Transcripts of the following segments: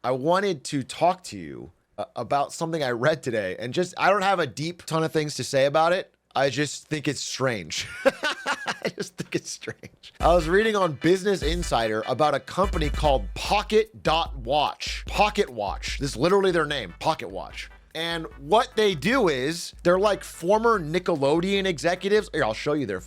I wanted to talk to you about something I read today, and I don't have a deep ton of things to say about it. I just think it's strange. I just think it's strange. I was reading on Business Insider about a company called Pocket.Watch. Pocket Watch. This is literally their name, Pocket Watch. And what they do is they're like former Nickelodeon executives. Here, I'll show you their.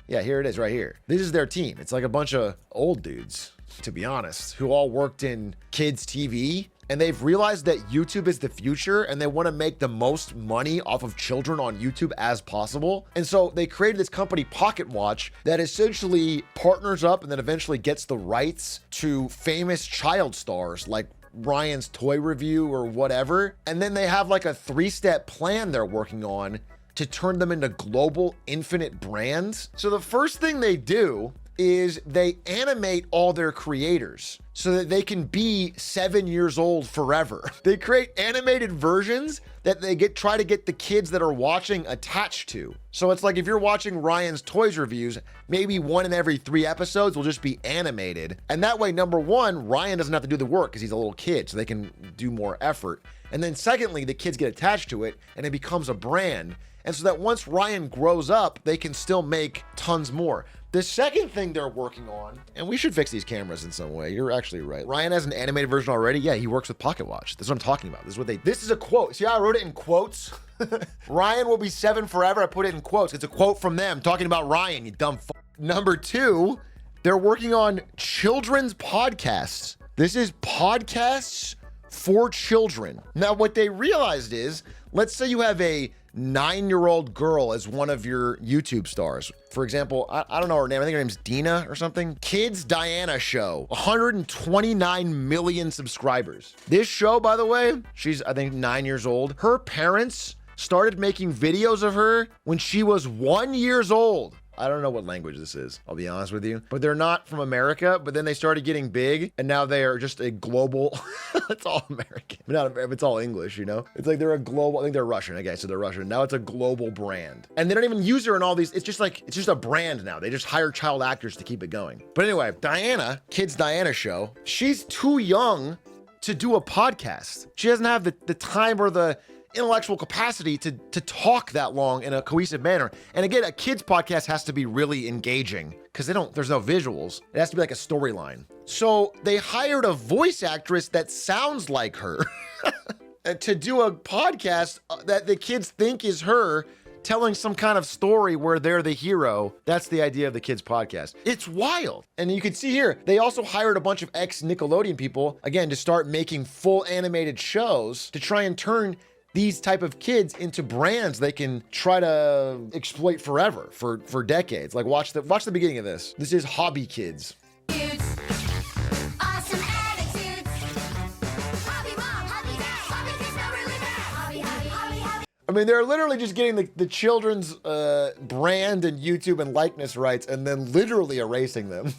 Yeah, here it is right here. This is their team. It's like a bunch of old dudes, to be honest, who all worked in kids TV. And they've realized that YouTube is the future and they want to make the most money off of children on YouTube as possible. And so they created this company, Pocket Watch, that essentially partners up and then eventually gets the rights to famous child stars like Ryan's Toy Review or whatever. And then they have like a 3-step plan they're working on to turn them into global infinite brands. So the first thing they do is they animate all their creators so that they can be 7 years old forever. They create animated versions that they try to get the kids that are watching attached to. So it's like if you're watching Ryan's Toys Reviews, maybe 1 in every 3 episodes will just be animated. And that way, number one, Ryan doesn't have to do the work because he's a little kid, so they can do more effort. And then secondly, the kids get attached to it and it becomes a brand. And so that once Ryan grows up, they can still make tons more. The second thing they're working on, and we should fix these cameras in some way. You're actually right. Ryan has an animated version already. Yeah, he works with Pocket Watch. This is what I'm talking about. This is a quote. See how I wrote it in quotes? Ryan will be 7 forever. I put it in quotes. It's a quote from them talking about Ryan, you dumb f. Number 2, they're working on children's podcasts. This is podcasts for children. Now, what they realized is, let's say you have a 9-year-old girl as one of your YouTube stars. For example, I don't know her name. I think her name's Dina or something. Kids Diana Show, 129 million subscribers. This show, by the way, she's, I think, 9 years old. Her parents started making videos of her when she was 1 year old. I don't know what language this is, I'll be honest with you, but they're not from America, but then they started getting big and now they are just a global, it's all American, but it's all English, you know? It's like they're a global, I think they're Russian, okay, so they're Russian. Now it's a global brand. And they don't even use her in all these, it's just a brand now. They just hire child actors to keep it going. But anyway, Diana, Kids Diana Show, she's too young to do a podcast. She doesn't have the time or the intellectual capacity to talk that long in a cohesive manner. And again, a kid's podcast has to be really engaging because there's no visuals. It has to be like a storyline. So they hired a voice actress that sounds like her to do a podcast that the kids think is her telling some kind of story where they're the hero. That's the idea of the kids podcast. It's wild. And you can see here, they also hired a bunch of ex-Nickelodeon people, again, to start making full animated shows to try and turn these type of kids into brands they can try to exploit forever, for decades. Like watch the beginning of this. This is Hobby Kids. Awesome attitudes. Hobby mom, hobby dad, hobby kids not really bad. Hobby. I mean, they're literally just getting the children's brand and YouTube and likeness rights and then literally erasing them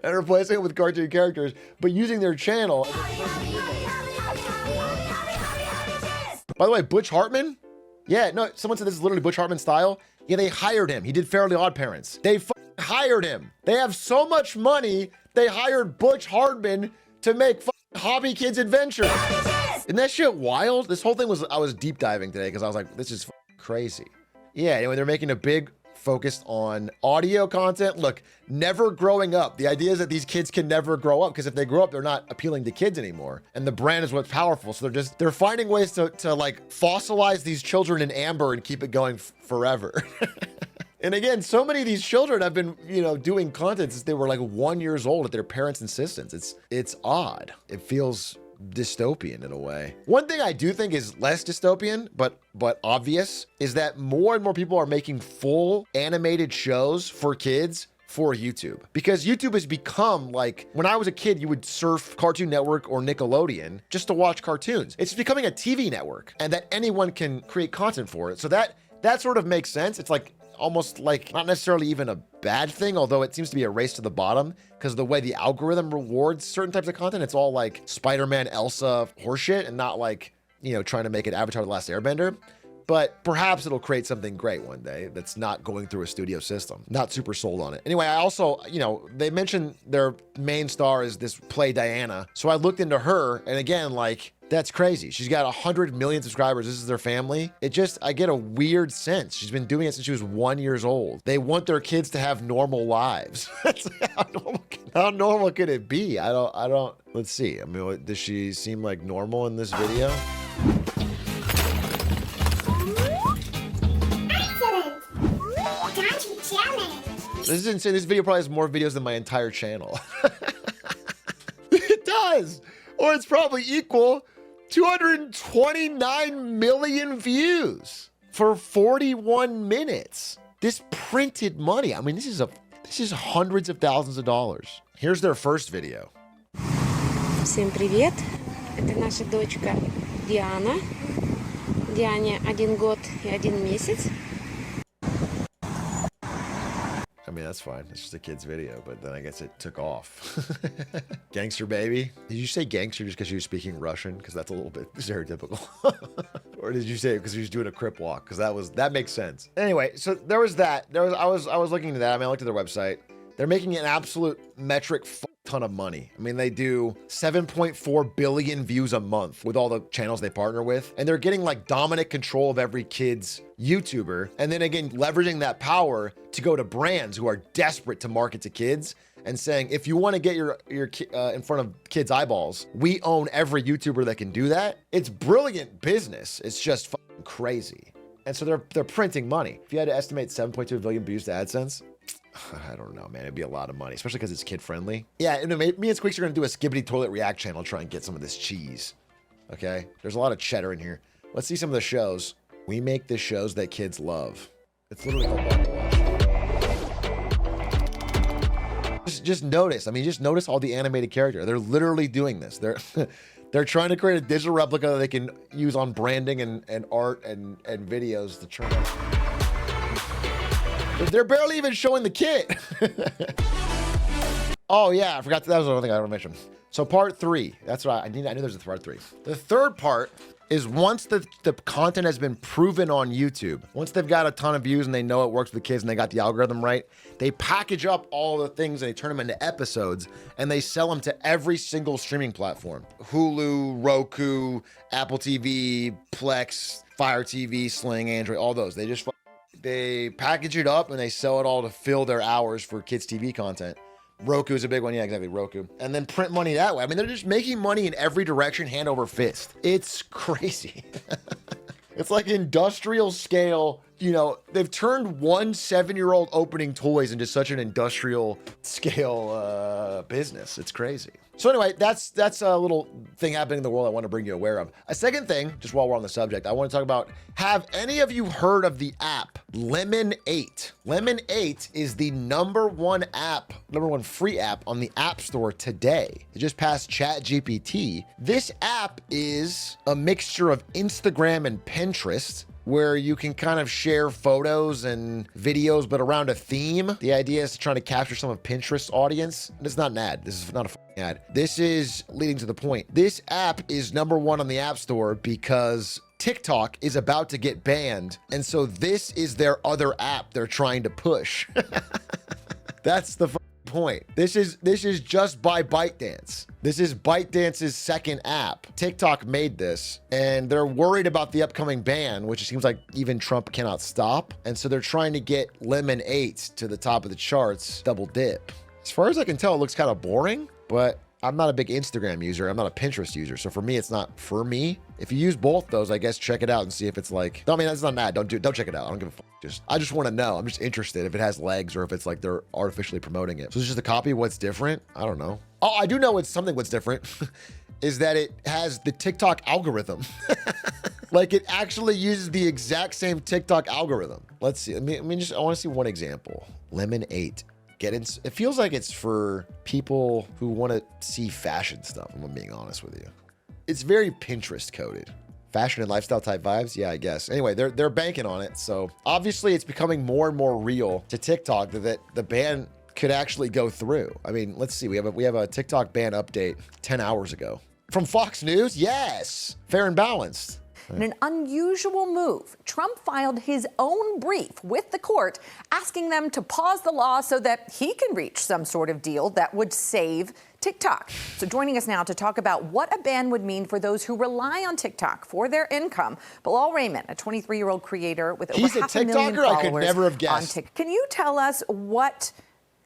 and replacing it with cartoon characters, but using their channel. By the way, Butch Hartman? Yeah, no, someone said this is literally Butch Hartman's style. Yeah, they hired him. He did Fairly Odd Parents. They hired him. They have so much money, they hired Butch Hartman to make Hobby Kids Adventures. Isn't that shit wild? This whole thing I was deep diving today because I was like, this is crazy. Yeah, anyway, they're making a big focused on audio content. Look, never growing up. The idea is that these kids can never grow up because if they grow up, they're not appealing to kids anymore. And the brand is what's powerful. So they're finding ways to like fossilize these children in amber and keep it going forever. And again, so many of these children have been, doing content since they were like 1 year old at their parents' insistence. It's odd. It feels dystopian in a way. One thing I do think is less dystopian, but obvious, is that more and more people are making full animated shows for kids for YouTube. Because YouTube has become like, when I was a kid, you would surf Cartoon Network or Nickelodeon just to watch cartoons. It's becoming a TV network and that anyone can create content for it. So that sort of makes sense. It's like almost like not necessarily even a bad thing, although it seems to be a race to the bottom because of the way the algorithm rewards certain types of content. It's all like Spider-Man, Elsa horseshit and not like, trying to make an Avatar: The Last Airbender. but perhaps it'll create something great one day that's not going through a studio system. Not super sold on it. Anyway, I also, they mentioned their main star is this Play Diana. So I looked into her, and again, like, that's crazy. She's got 100 million subscribers. This is their family. I get a weird sense. She's been doing it since she was 1 year old. They want their kids to have normal lives. How normal could it be? I don't, let's see. I mean, does she seem like normal in this video? Excellent. Time to challenge. This is insane. This video probably has more videos than my entire channel. It does. Or it's probably equal 229 million views for 41 minutes. This printed money. I mean, this is hundreds of thousands of dollars. Here's their first video. Всем привет! Это наша дочка Диана. Диане 1 год и 1 месяц. I mean, that's fine. It's just a kid's video, but then I guess it took off. Gangster baby. Did you say gangster just because she was speaking Russian? Because that's a little bit stereotypical. Or did you say it because she was doing a crip walk? Because that makes sense. Anyway, so there was that. I was looking into that. I mean, I looked at their website. They're making an absolute metric ton of money. I mean, they do 7.4 billion views a month with all the channels they partner with. And they're getting like dominant control of every kid's YouTuber. And then again, leveraging that power to go to brands who are desperate to market to kids and saying, if you want to get your in front of kids' eyeballs, we own every YouTuber that can do that. It's brilliant business. It's just crazy. And so they're printing money. If you had to estimate 7.2 billion views to AdSense, I don't know, man. It'd be a lot of money, especially because it's kid friendly. Yeah, and me and Squeaks are gonna do a Skibbity Toilet React channel, try and get some of this cheese. Okay, there's a lot of cheddar in here. Let's see some of the shows. We make the shows that kids love. It's literally called Bundle Watch. Just notice. I mean, just notice all the animated character. They're literally doing this. They're trying to create a digital replica that they can use on branding and art and videos to turn out. They're barely even showing the kit. Oh yeah, I forgot that was the other thing I want to mention. So part 3, that's right. I knew there's a part 3. The third part is once the content has been proven on YouTube, once they've got a ton of views and they know it works with kids and they got the algorithm right, they package up all the things and they turn them into episodes and they sell them to every single streaming platform. Hulu, Roku, Apple TV, Plex, Fire TV, Sling, Android, all those. They package it up and they sell it all to fill their hours for kids' TV content. Roku is a big one. Yeah, exactly. Roku. And then print money that way. I mean, they're just making money in every direction, hand over fist. It's crazy. It's like industrial scale. They've turned one 7-year-old opening toys into such an industrial scale business. It's crazy. So anyway, that's a little thing happening in the world I want to bring you aware of. A second thing, just while we're on the subject, I want to talk about, have any of you heard of the app Lemon8? Lemon8 is the number one free app on the App Store today. It just passed ChatGPT. This app is a mixture of Instagram and Pinterest, where you can kind of share photos and videos, but around a theme. The idea is to try to capture some of Pinterest's audience. It's not an ad. This is not a ad. This is leading to the point. This app is number one on the App Store because TikTok is about to get banned. And so this is their other app they're trying to push. That's the point. This is just by ByteDance. This is ByteDance's second app. TikTok made this, and they're worried about the upcoming ban, which it seems like even Trump cannot stop. And so they're trying to get Lemon8 to the top of the charts, double dip. As far as I can tell, it looks kind of boring, but I'm not a big Instagram user. I'm not a Pinterest user. So for me, it's not for me. If you use both those, I guess check it out and see if it's like, I mean, that's not mad. Don't check it out. I don't give a fuck. I just want to know. I'm just interested if it has legs or if it's like they're artificially promoting it. So it's just a copy of what's different. I don't know. Oh, I do know it's something what's different is that it has the TikTok algorithm. Like it actually uses the exact same TikTok algorithm. Let's see. I want to see one example. Lemon8. It feels like it's for people who want to see fashion stuff, if I'm being honest with you. It's very Pinterest coded. Fashion and lifestyle type vibes? Yeah, I guess. Anyway, they're banking on it. So obviously it's becoming more and more real to TikTok that the ban could actually go through. I mean, let's see. We have a TikTok ban update 10 hours ago. From Fox News? Yes. Fair and balanced. In an unusual move, Trump filed his own brief with the court asking them to pause the law so that he can reach some sort of deal that would save TikTok. So joining us now to talk about what a ban would mean for those who rely on TikTok for their income, Bilal Raymond, a 23-year-old creator with over He's a 500,000 TikToker? I followers could never have on guessed. TikTok. Can you tell us what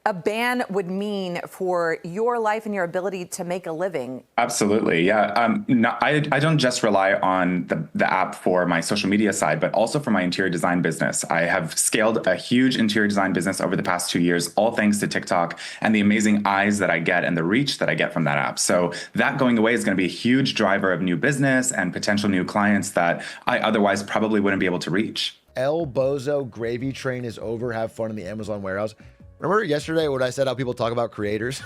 a ban would mean for your life and your ability to make a living? Absolutely. Yeah. I don't just rely on the app for my social media side, but also for my interior design business. I have scaled a huge interior design business over the past 2 years, all thanks to TikTok and the amazing eyes that I get and the reach that I get from that app. So that going away is going to be a huge driver of new business and potential new clients that I otherwise probably wouldn't be able to reach. El Bozo gravy train is over. Have fun in the Amazon warehouse. Remember yesterday when I said how people talk about creators?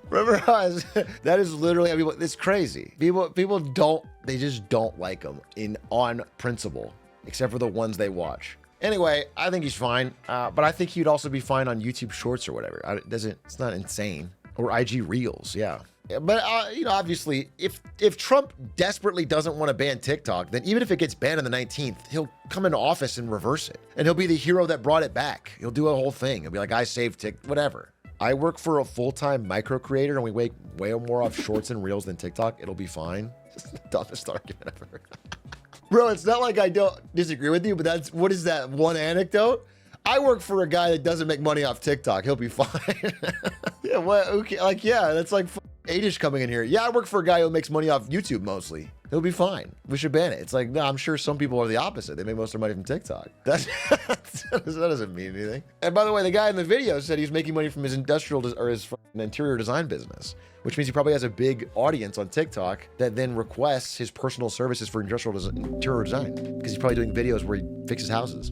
Remember how that is literally how people, it's crazy. People just don't like them on principle, except for the ones they watch. Anyway, I think he's fine, but I think he'd also be fine on YouTube Shorts or whatever. It's not insane. Or IG Reels, yeah. But, obviously, if Trump desperately doesn't want to ban TikTok, then even if it gets banned on the 19th, he'll come into office and reverse it. And he'll be the hero that brought it back. He'll do a whole thing. He'll be like, I saved TikTok, whatever. I work for a full-time micro creator and we make way more off Shorts and Reels than TikTok. It'll be fine. It's the dumbest argument I've ever heard. Bro, it's not like I don't disagree with you, but what is that one anecdote? I work for a guy that doesn't make money off TikTok. He'll be fine. Yeah, what? Okay, that's like Adish coming in here. Yeah, I work for a guy who makes money off YouTube mostly. He'll be fine. We should ban it. It's like, no, I'm sure some people are the opposite. They make most of their money from TikTok. That doesn't mean anything. And by the way, the guy in the video said he was making money from his his interior design business, which means he probably has a big audience on TikTok that then requests his personal services for interior design because he's probably doing videos where he fixes houses.